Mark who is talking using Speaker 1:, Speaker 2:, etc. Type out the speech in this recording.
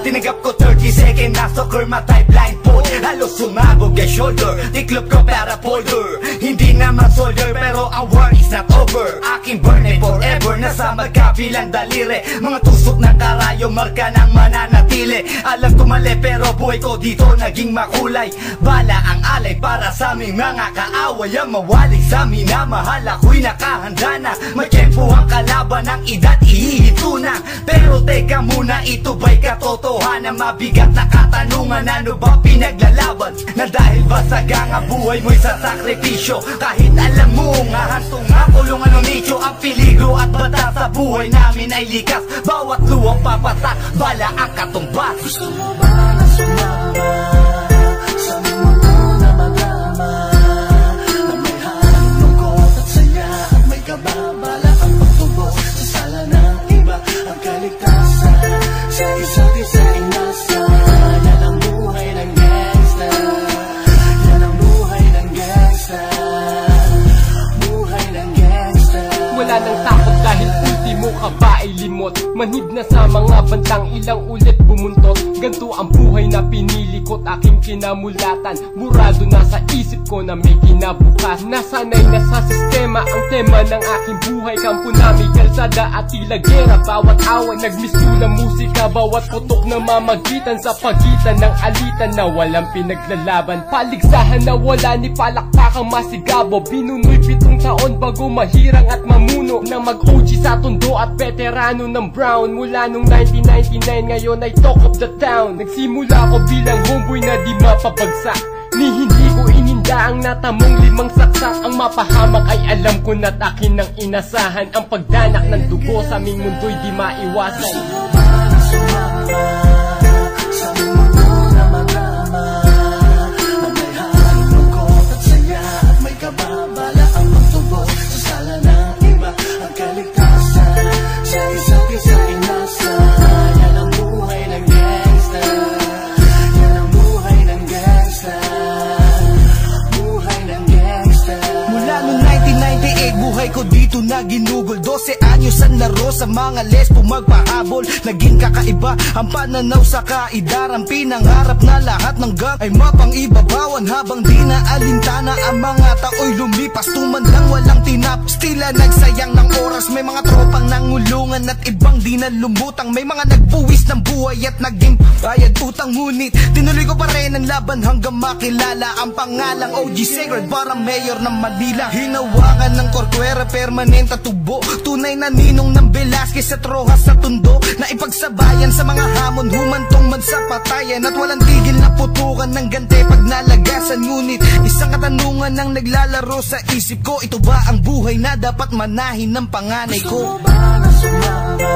Speaker 1: Tinanggap ko 30 second na soccer, matay blindfold. Halos sumabog kay shoulder, tiklop ko para folder. Hindi naman soldier pero ang war is not over. Aking burn ay forever, nasa magkabilang daliri. Mga tusok ng karayo, marka ng mananatili. Alam ko mali pero buhay ko dito naging makulay. Bala ang alay para sa aming mga kaaway. Ang mawalay sa minamahal, ako'y nakahanda na. May tempo ang kalaban ng edad, ihihito na. Pero teka muna, ito ba'y katotohanan? Mabigat na katanungan, ano ba pinaglalaban? Na dahil ba sagang ang buhay mo'y sa sakripisyo? Kahit alam mo nga hantong nga kulungan ng nicho. Ang peligro at bata sa buhay namin ay likas. Bawat luwang papatak, bala ang katumbas.
Speaker 2: Gusto mo ba na sumama sa mundo na magama, na may halong lungkot at saya at may kababala ang pagtubos sa sala ng iba? Ang kaligtasan sa isa't isa ay nasa. Yan ang buhay ng gangsta, yan ang buhay ng gangsta, buhay ng gangsta.
Speaker 3: Wala nang takot dahil ultimo ka ba ay limot. Manhid na sa mga bantang, ilang ulit bumuntot. Ganto ang buhay na pinili ko't aking kinamulatan. Burado na sa isip ko na may kinabukas. Nasanay na sa sistema ang tema ng aking buhay. Kampo namin, kalsada at tila gera. Bawat away, nagmisto na musika. Bawat putok na mamagitan sa pagitan ng alitan na walang pinaglalaban. Paligsahan na wala ni palakpakang masigabo. Binunoy 7 taon bago mahirang at mamuno. Na mag-OG sa tondo at veterano ng Brown. Mula nung 1999 ngayon ay talk of the town. Nagsimula ko bilang homeboy na di mapapagsak. Ni hindi ko ininda ang natamong 5 saksak. Ang mapahamak ay alam ko na't akin ng inasahan. Ang pagdanak ng dugo sa aming mundo'y di maiwasan.
Speaker 2: Gusto mo ba na sumama sa mundo na magama, na may halong lungkot at saya at may kababala ang pagtubos sa sala ng iba? Ang kaligtasan sa isa't isa ay nasa. Yan ang buhay ng gangsta, yan ang buhay ng gangsta, buhay ng gangsta.
Speaker 1: Mula noong 1998, buhay ko dito na ginugol. 12 anyos ang laro sa mga lesbo magpahabol. Naging kakaiba ang pananaw sa kaidaran. Pinangarap na lahat ng gang ay mapangibabawan. Habang di na alintana ang mga tao'y lumipas. Tumandang walang tinapos, tila nagsayang ng oras. May mga tropang nangulungan at ibang di na lumutang. May mga nagbuwis ng buhay at naging bayad utang. Ngunit tinuloy ko pa rin ang laban hanggang makilala ang pangalang OG Sacred para mayor ng Manila. Hinawakan ng Corcuera, permanent at tubo. Tunay na ninong ng Velasquez at Rojas sa tundo. Na ipagsabayan sa mga hamon, humantong man sa patayan. At walang tigil na putukan ng gante pag nalagasan. Ngunit isang katanungan ang naglalaro sa isip ko. Ito ba ang buhay na dapat manahin ng panganay ko?
Speaker 2: Gusto mo ba na sumama